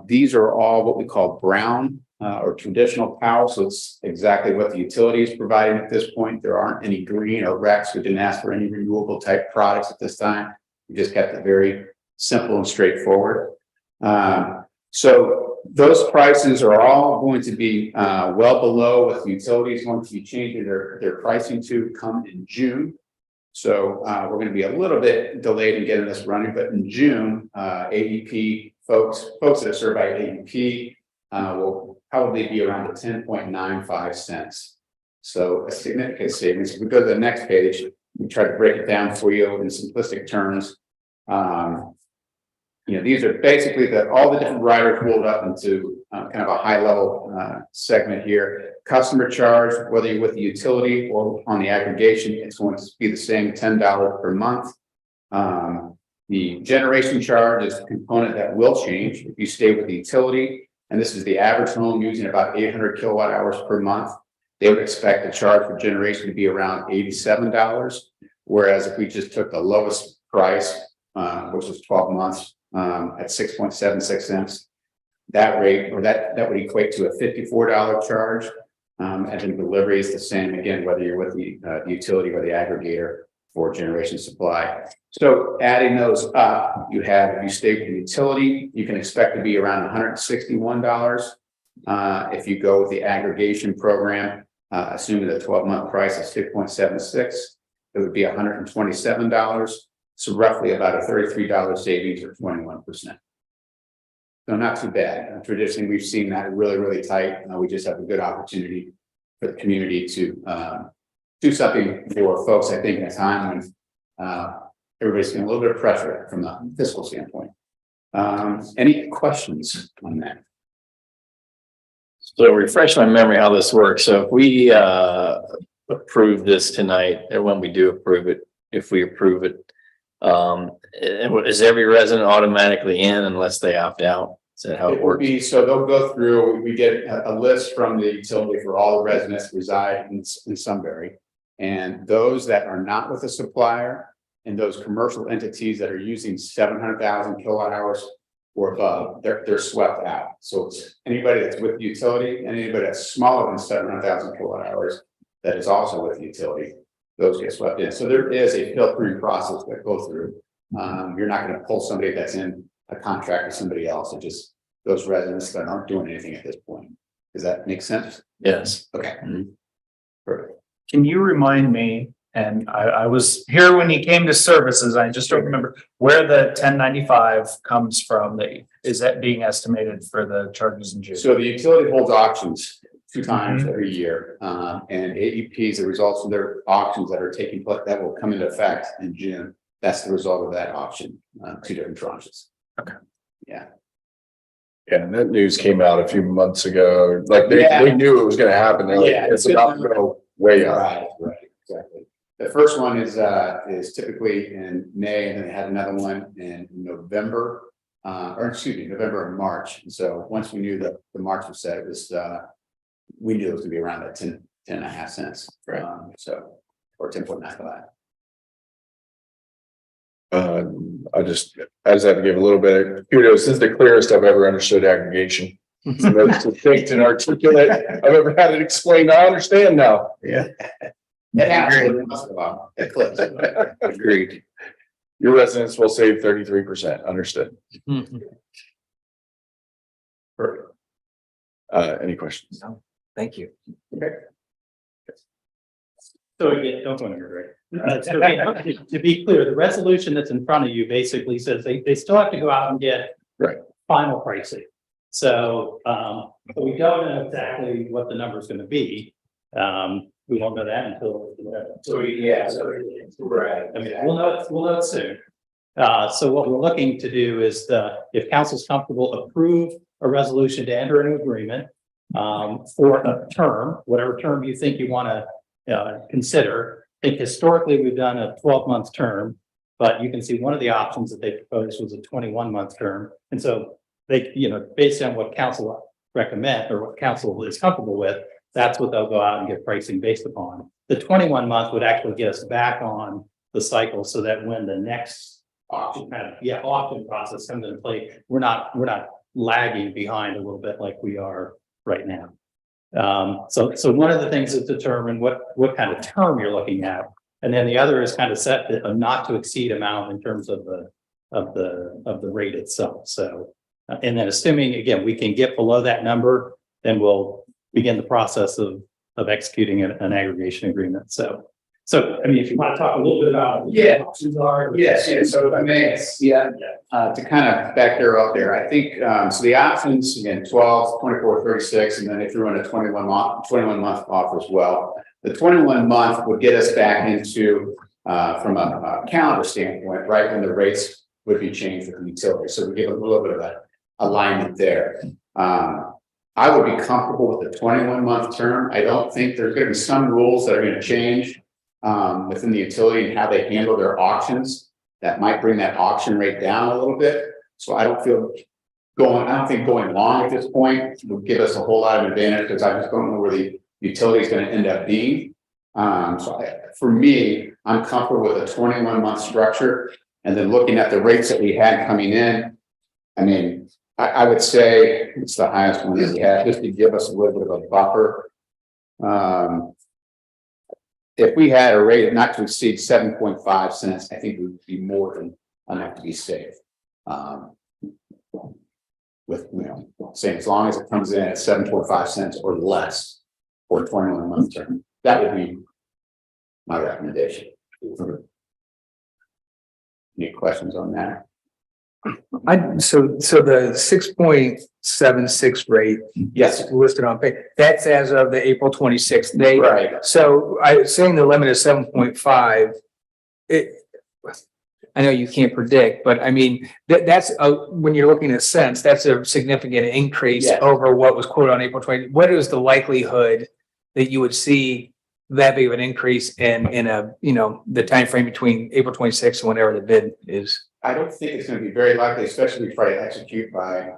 These are all what we call brown or traditional power. So it's exactly what the utility is providing at this point. There aren't any green or RECs. We didn't ask for any renewable type products at this time. We just kept it very simple and straightforward. So those prices are all going to be well below what the utility is going to be changing their pricing to come in June. So we're going to be a little bit delayed in getting this running, but in June, AEP folks that are served by AEP will probably be around the 10.95 cents. So a significant savings. If we go to the next page, we try to break it down for you in simplistic terms. These are basically all the different riders rolled up into kind of a high level segment here. Customer charge, whether you're with the utility or on the aggregation, it's going to be the same $10 per month. The generation charge is a component that will change if you stay with the utility. And this is the average home using about 800 kilowatt hours per month. They would expect the charge for generation to be around $87. Whereas if we just took the lowest price, which was 12 months, at 6.76 cents, that rate, or that would equate to a $54 charge. And then delivery is the same again, whether you're with the utility or the aggregator for generation supply. So adding those up, you have, if you stay with the utility, you can expect to be around $161. If you go with the aggregation program, assuming the 12-month price is 6.76, it would be $127. So roughly about a $33 savings or 21%. So not too bad. Traditionally, we've seen that really, really tight. We just have a good opportunity for the community to do something for folks, I think, in a time when everybody's feeling a little bit of pressure from the fiscal standpoint. Any questions on that? So refresh my memory how this works. So if we approve this tonight, and when we do approve it, if we approve it, is every resident automatically in unless they opt out? Is that how it It will works? be, so they'll go through, we get a list from the utility for all the residents who reside in Sunbury. And those that are not with a supplier and those commercial entities that are using 700,000 kilowatt hours or above, they're swept out. So it's anybody that's with the utility and anybody that's smaller than 700,000 kilowatt hours that is also with the utility, those get swept in. So there is a filtering process that goes through. You're not going to pull somebody that's in a contract with somebody else. It just those residents that aren't doing anything at this point. Does that make sense? Yes. Okay. Perfect. Can you remind me, and I was here when he came to services, I just don't remember where the 1095 comes from, is that being estimated for the charges in June? So the utility holds auctions 2 times every year, and AEPs, the results of their auctions that are taking place, that will come into effect in June. That's the result of that auction, 2 different tranches. Okay. Yeah. Yeah, and that news came out a few months ago, like they knew it was gonna happen. They're like, Yeah, it's about to go way up. Right, exactly. The first one is typically in May, and then they had another one in November, November and March. And so once we knew that the March was set, it was, we knew it was gonna be around that 10 and a half cents. Right. So, or 10.95. I just have to give a little bit of kudos. This is the clearest I've ever understood aggregation. It's the most succinct and articulate I've ever had it explained. I understand now. Yeah. It clicks. Agreed. Your residents will save 33%. Understood. Perfect. Any questions? No, thank you. So again, don't go anywhere, Greg. To be clear, the resolution that's in front of you basically says they still have to go out and get final pricing. So we don't know exactly what the number is going to be. We won't know that until. Right. I mean, we'll know it soon. So what we're looking to do is if council's comfortable, approve a resolution to enter an agreement for a term, whatever term you think you want to consider. I think historically we've done a 12-month term, but you can see one of the options that they proposed was a 21-month term. And so they, based on what council recommend or what council is comfortable with, that's what they'll go out and get pricing based upon. The 21-month would actually get us back on the cycle so that when the next auction process comes into play, we're not lagging behind a little bit like we are right now. So one of the things is determine what kind of term you're looking at, and then the other is kind of set a not to exceed amount in terms of the rate itself. So, and then assuming again we can get below that number, then we'll begin the process of executing an aggregation agreement. So I mean, if you want to talk a little bit about what the options are. Yes. So I mean, to kind of back there up there, I think, so the options, again, 12, 24, 36, and then they threw in a 21 month offer as well. The 21 month would get us back into, from a calendar standpoint, right when the rates would be changed with the utility. So we give a little bit of an alignment there. I would be comfortable with the 21 month term. I don't think there's going to be some rules that are going to change within the utility and how they handle their auctions that might bring that auction rate down a little bit. So I don't think going long at this point will give us a whole lot of advantage because I just don't know where the utility is going to end up being. For me, I'm comfortable with a 21 month structure, and then looking at the rates that we had coming in. I mean, I would say it's the highest one that we had, just to give us a little bit of a buffer. If we had a rate not to exceed 7.5 cents, I think we would be more than enough to be safe. With, saying as long as it comes in at 7.5 cents or less for a 21 month term, that would be my recommendation. Any questions on that? So the 6.76 rate. Yes. Listed on page, that's as of the April 26th date. Right. So saying the limit is 7.5. I know you can't predict, but I mean, that's when you're looking at cents, that's a significant increase over what was quoted on April 20. What is the likelihood that you would see that big of an increase in the time frame between April 26th and whenever the bid is? I don't think it's going to be very likely, especially if we try to execute by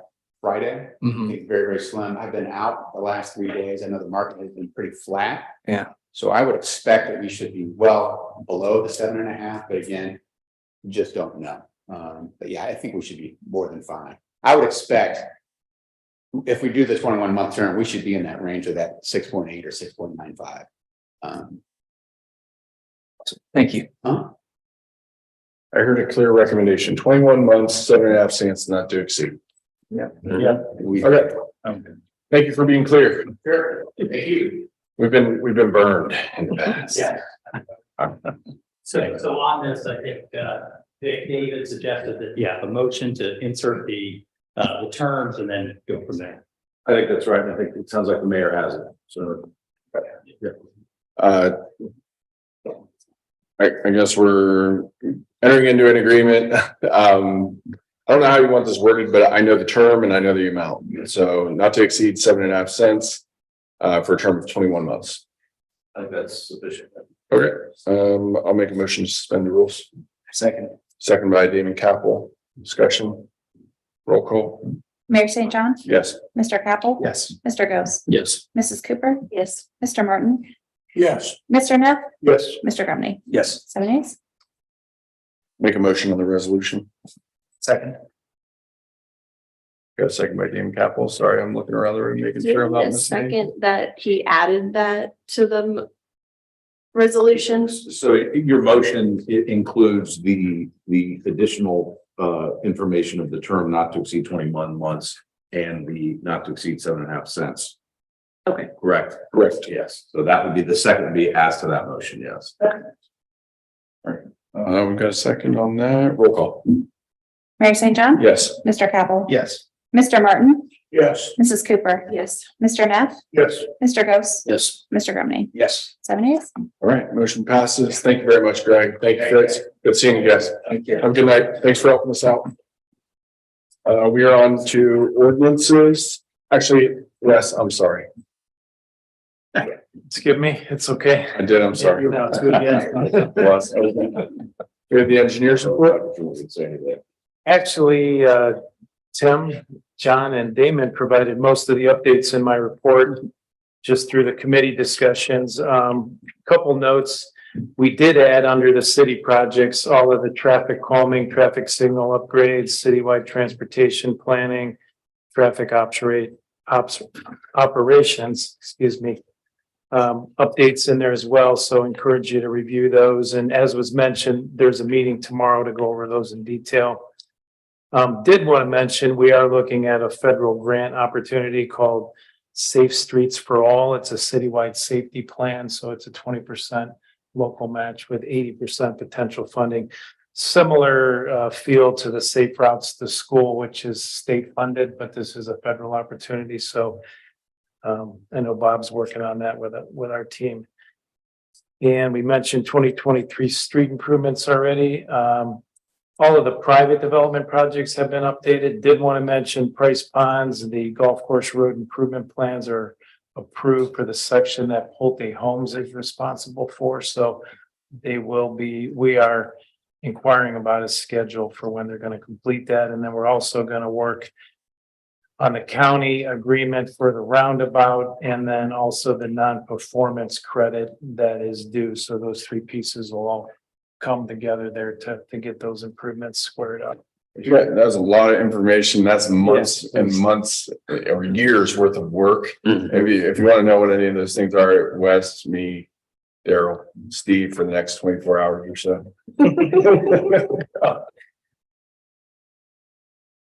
Friday. I Mhm. think very, very slim. I've been out the last 3 days. I know the market has been pretty flat. Yeah. So I would expect that we should be well below the 7.5, but again, just don't know. But yeah, I think we should be more than fine. I would expect if we do the 21-month term, we should be in that range of that 6.8 or 6.95. Thank you. I heard a clear recommendation, 21 months, 7.5 cents not to exceed. Yeah. Okay. Thank you for being clear. Sure. Thank you. We've been burned in the past. Yeah. So on this, I think, David suggested that, yeah, the motion to insert the terms and then go from there. I think that's right. I think it sounds like the mayor has it, so. I guess we're entering into an agreement. I don't know how you want this worded, but I know the term and I know the amount. So not to exceed 7.5 cents for a term of 21 months. I think that's sufficient. Okay, I'll make a motion to suspend the rules. Second by Damon Capel. Discussion. Roll call. Mayor St. John, Yes. Mr. Capel. Yes. Mr. Ghost, Yes. Mrs. Cooper, Yes. Mr. Martin, Yes. Mr. Neff, Yes. Mr. Grumney, Yes. 7 days. Make a motion on the resolution. Second. Got a second by Damon Capel. Sorry, I'm looking around the room, making sure I'm not A missing anything. second that he added that to the resolution. So your motion, it includes the additional information of the term not to exceed 21 months and the not to exceed 7.5 cents. Okay. Correct. Correct. Yes. So that would be the second would be asked to that motion. Yes. We've got a second on that. Roll call. Mayor St. John. Yes. Mr. Capel. Yes. Mr. Martin, Yes. Mrs. Cooper, Yes. Mr. Neff, Yes. Mr. Ghost, Yes. Mr. Grumney, Yes. 7 days. All right, motion passes. Thank you very much, Greg. Thank you, Fritz. Good seeing you guys. Thank you. Have a good night. Thanks for helping us out. We are on to ordinances. Actually, Wes, I'm sorry. Skip me. It's okay. I did. I'm sorry. No, it's good again. Wes, we have the engineer's report. Actually, Tim, John, and Damon provided most of the updates in my report, just through the committee discussions. Couple notes. We did add under the city projects, all of the traffic calming, traffic signal upgrades, citywide transportation planning, traffic operations, excuse me. Updates in there as well. So encourage you to review those. And as was mentioned, there's a meeting tomorrow to go over those in detail. Did want to mention, we are looking at a federal grant opportunity called Safe Streets for All. It's a citywide safety plan, so it's a 20% local match with 80% potential funding. Similar feel to the Safe Routes to School, which is state funded, but this is a federal opportunity. So I know Bob's working on that with our team. And we mentioned 2023 street improvements already. All of the private development projects have been updated. Did want to mention Price Ponds, the golf course road improvement plans are approved for the section that Pulte Homes is responsible for. So we are inquiring about a schedule for when they're going to complete that. And then we're also going to work on the county agreement for the roundabout and then also the non-performance credit that is due. So those three pieces will all come together there to get those improvements squared up. Yeah, that was a lot of information. That's months and months or years worth of work. If you want to know what any of those things are, Wes, me, Daryl, Steve for the next 24 hours or so.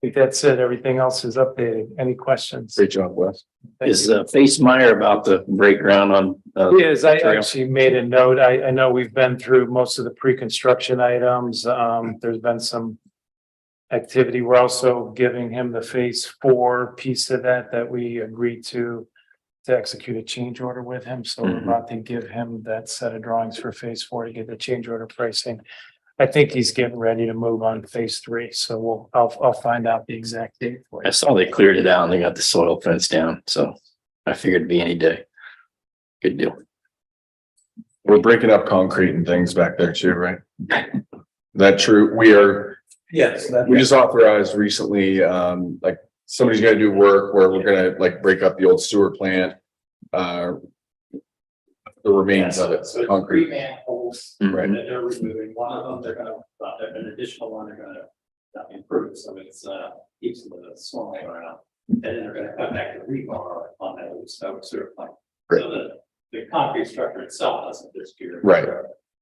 I think that's it. Everything else is updated. Any questions? Great job, Wes. Is Face Meyer about to break ground on? Yes, I trail? actually made a note. I know we've been through most of the pre-construction items. There's been some activity. We're also giving him the phase 4 piece of that we agreed to execute a change order with him. So we're about to give him that set of drawings for phase 4 to get the change order pricing. I think he's getting ready to move on to phase 3. So I'll find out the exact date for I you. saw they cleared it out and they got the soil fence down. So I figured it'd be any day. Good deal. We're breaking up concrete and things back there too, right? That true? We Yes. just authorized recently, like somebody's gonna do work where we're gonna like break up the old sewer plant. The remains of it, So concrete. 3 manholes Right. that they're removing. One of them, they're gonna, an additional one, they're gonna improve, so it's, keeps the swelling around. And then they're gonna cut back the rebar on that sewer plant. Great. So the concrete structure itself doesn't disappear. Right.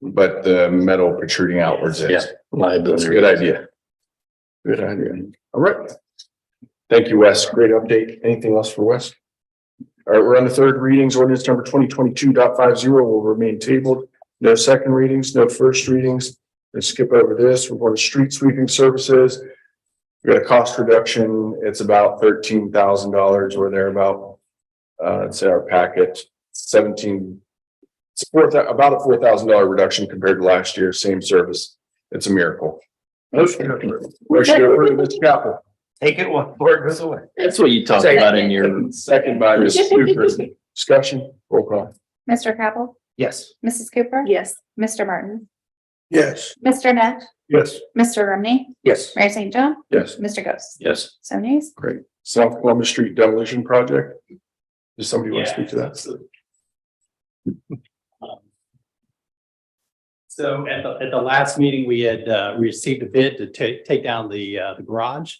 But the metal protruding outwards Yeah, is. That's liability. a good idea. Good idea. All right. Thank you, Wes. Great update. Anything else for Wes? All right, we're on the third readings. Ordinance number 2022.50 will remain tabled. No second readings, no first readings. Let's skip over this. We're going to street sweeping services. We got a cost reduction. It's about $13,000 or thereabout. It's our packet, 17. It's about a $4,000 reduction compared to last year, same service. It's a miracle. Motion to approve, Mr. Capel. Take it before it goes away. That's what you talked about in your. Second by Ms. Cooper. Discussion, roll call. Mr. Capel, Yes. Mrs. Cooper. Yes. Mr. Martin, Yes. Mr. Neff, Yes. Mr. Rumney, Yes. Mayor St. John, Yes, Mr. Ghost. Yes. 7 yeas. great. South Columbus Street demolition project. Does somebody want to speak to that? So at the last meeting, we had received a bid to take down the garage.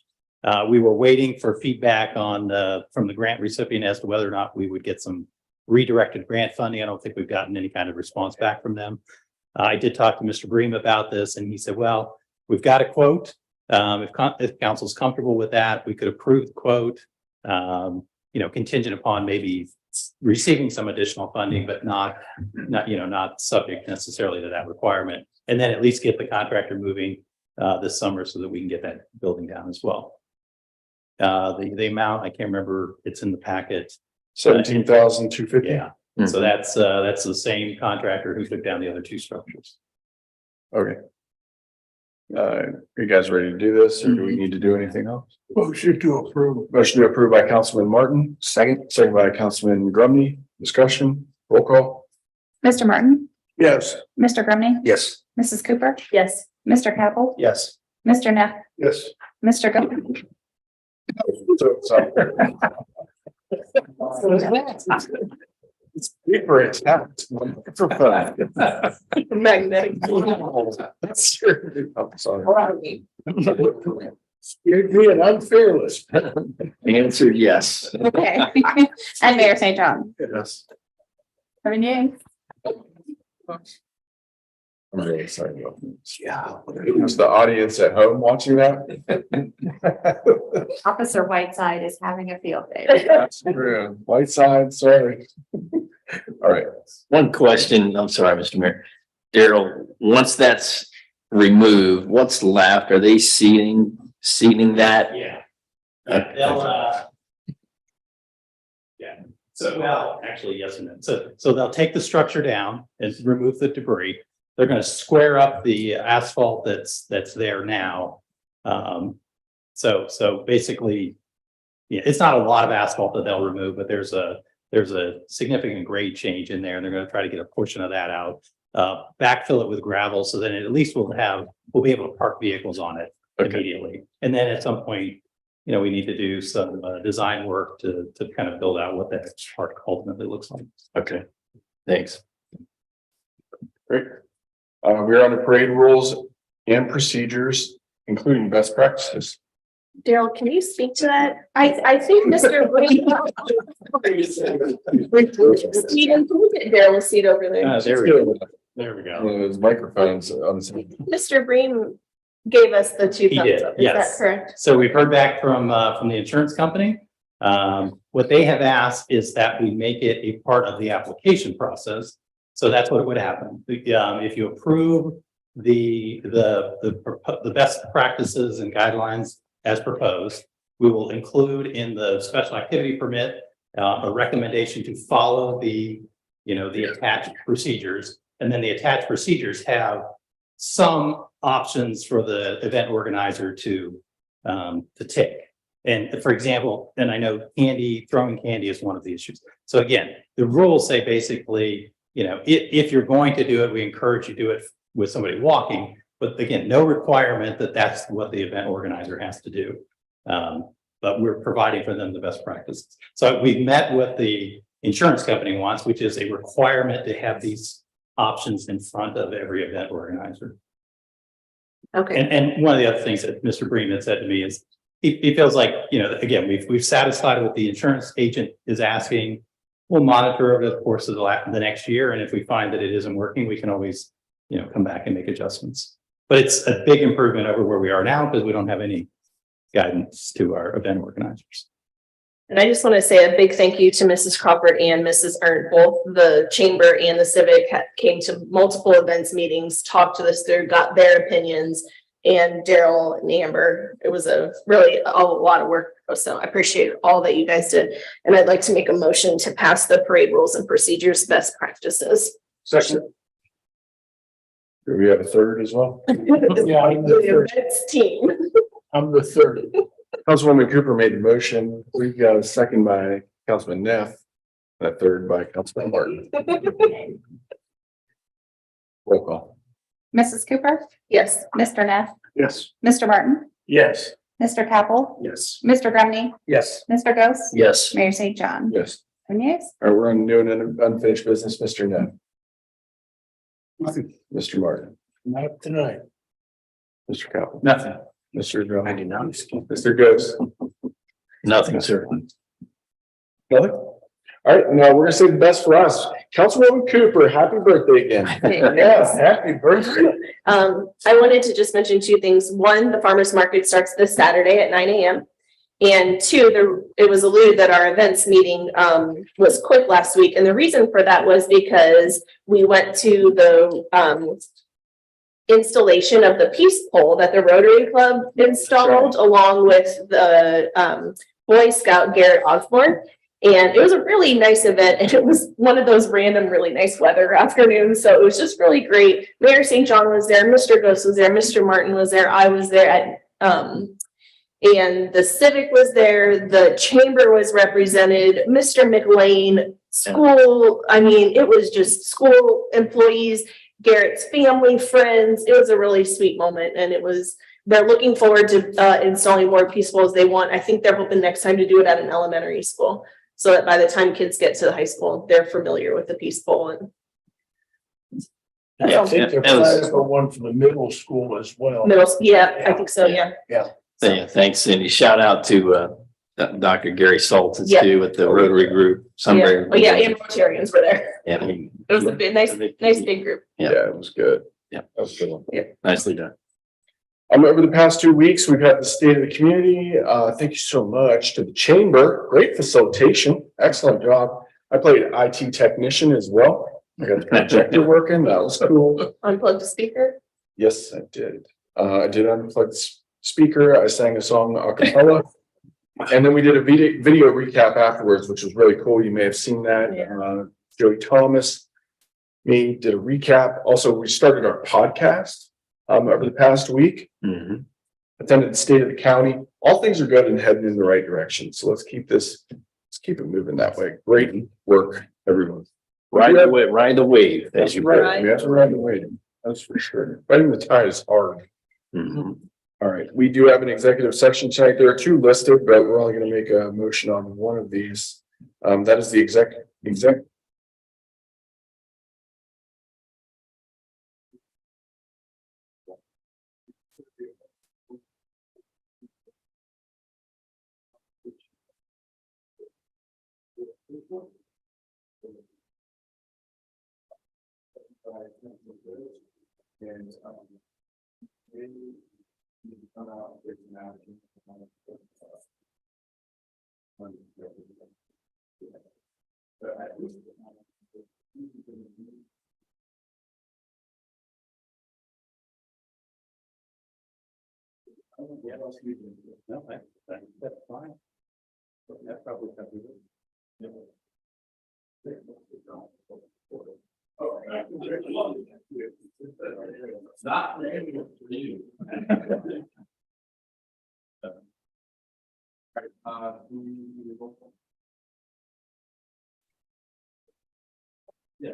We were waiting for feedback on from the grant recipient as to whether or not we would get some redirected grant funding. I don't think we've gotten any kind of response back from them. I did talk to Mr. Bream about this, and he said, well, we've got a quote. If council's comfortable with that, we could approve the quote, contingent upon maybe receiving some additional funding, but not subject necessarily to that requirement. And then at least get the contractor moving this summer so that we can get that building down as well. The amount, I can't remember, it's in the packet. 17,250. Yeah. So that's the same contractor who took down the other 2 structures. Okay. Are you guys ready to do this, or do we need to do anything else? Motion to approve. Motion to approve by Councilman Martin, second by Councilman Grumney. Discussion, roll call. Mr. Martin, Yes. Mr. Grumney, Yes. Mrs. Cooper, Yes. Mr. Capel, Yes. Mr. Neff, Yes. Mr. Ghost. It's paper, it's not. It's microphone. Magnetic. That's true. I'm sorry. You're being unfearless. Answer yes. Okay. And Mayor St. John. Yes. 7 yeas. I'm really excited about this. Yeah. Is the audience at home watching that? Officer Whiteside is having a field day. That's true. White side, sorry. All right. One question, I'm sorry, Mr. Mayor. Daryl, once that's removed, what's left? Are they seating that? Yeah. They'll, yeah. So, well, actually, yes and no. So they'll take the structure down and remove the debris. They're going to square up the asphalt that's there now. So basically, yeah, it's not a lot of asphalt that they'll remove, but there's a significant grade change in there, and they're going to try to get a portion of that out. Backfill it with gravel, so then at least we'll be able to park vehicles on it immediately. And then at some point, we need to do some design work to kind of build out what that park ultimately looks like. Okay, thanks. Great. We're on the parade rules and procedures, including best practices. Daryl, can you speak to that? I think Mr. Green. Stephen, can we get Daryl a seat over there? There we go. One of those microphones on the. Mr. Green gave us the 2 He thumbs did, up. Is that yes. correct? So we've heard back from the insurance company. What they have asked is that we make it a part of the application process. So that's what would happen. If you approve the best practices and guidelines as proposed, we will include in the special activity permit a recommendation to follow the attached procedures. And then the attached procedures have some options for the event organizer to take. And for example, and I know throwing candy is one of the issues. So again, the rules say basically, if you're going to do it, we encourage you to do it with somebody walking, but again, no requirement that that's what the event organizer has to do. but we're providing for them the best practices. So we've met what the insurance company wants, which is a requirement to have these options in front of every event organizer. Okay, And one of the other things that Mr. Breen had said to me is, he feels like, again, we've satisfied what the insurance agent is asking. We'll monitor over the course of the next year, and if we find that it isn't working, we can always, come back and make adjustments. But it's a big improvement over where we are now because we don't have any guidance to our event organizers. and I just want to say a big thank you to Mrs. Crawford and Mrs. Ernst. Both the chamber and the civic came to multiple events meetings, talked to us through, got their opinions. And Daryl and Amber, it was a lot of work. So I appreciate all that you guys did. And I'd like to make a motion to pass the parade rules and procedures best practices. Second. Do we have a third as well? Yeah, I'm the The third. events team. I'm the third. Councilwoman Cooper made the motion. We've got a second by Councilman Neff, and a third by Councilman Martin. Roll call. Mrs. Cooper, Yes. Mr. Neff, Yes. Mr. Martin, Yes. Mr. Capel, Yes. Mr. Grumney, Yes. Mr. Ghost, Yes. Mayor St. John. Yes. And yes, All right, we're on new and unfinished business, Mr. Neff. Mr. Martin, Not tonight. Mr. Capel, Nothing. Mr. Drum, I do not. Mr. Ghost. Nothing, sir. Nothing? All right, now we're gonna say the best for us. Councilwoman Cooper, happy birthday again. Yeah, happy birthday. I wanted to just mention two things. One, the farmer's market starts this Saturday at 9 a.m. And two, it was alluded that our events meeting was quick last week. And the reason for that was because we went to the installation of the peace pole that the Rotary Club installed along with the Boy Scout Garrett Osborne. And it was a really nice event, and it was one of those random, really nice weather afternoons. So it was just really great. Mayor St. John was there, Mr. Ghost was there, Mr. Martin was there, I was there, and the Civic was there, the Chamber was represented, Mr. McLean, school, I mean, it was just school employees, Garrett's family, friends. It was a really sweet moment, and they're looking forward to installing more peace poles they want. I think they're hoping next time to do it at an elementary school, so that by the time kids get to the high school, they're familiar with the peace pole. And I think they're planning for one for the middle school as well. yeah, I think so, yeah. Yeah. Yeah, thanks, Cindy. Shout out to Dr. Gary Saltz Yeah. too with the Rotary Group. Yeah, oh yeah, and Rotarians were there. Yeah, It was a nice big group. Yeah, it was good. Yeah. That was a good one. nicely done. Over the past 2 weeks, we've had the state of the community. Thank you so much to the chamber. Great facilitation. Excellent job. I played IT technician as well. I got the projector working. That was cool. Unplugged the speaker. Yes, I did. I did unplug the speaker. I sang a song a cappella. And then we did a video recap afterwards, which was really cool. You may have seen that. Joey Thomas, me did a recap. Also, we started our podcast over the past week. Mhm. Attended the state of the county. All things are good and heading in the right direction. So let's keep it moving that way. Great work, everyone. Ride the wave, as That's you right. Right. We have to ride the wave. That's for sure. Riding the tide is hard. Mhm. All right, we do have an executive section tonight. There are two listed, but we're only going to make a motion on one of these. That is the exec. That's fine. That probably covers it. Not. Yeah.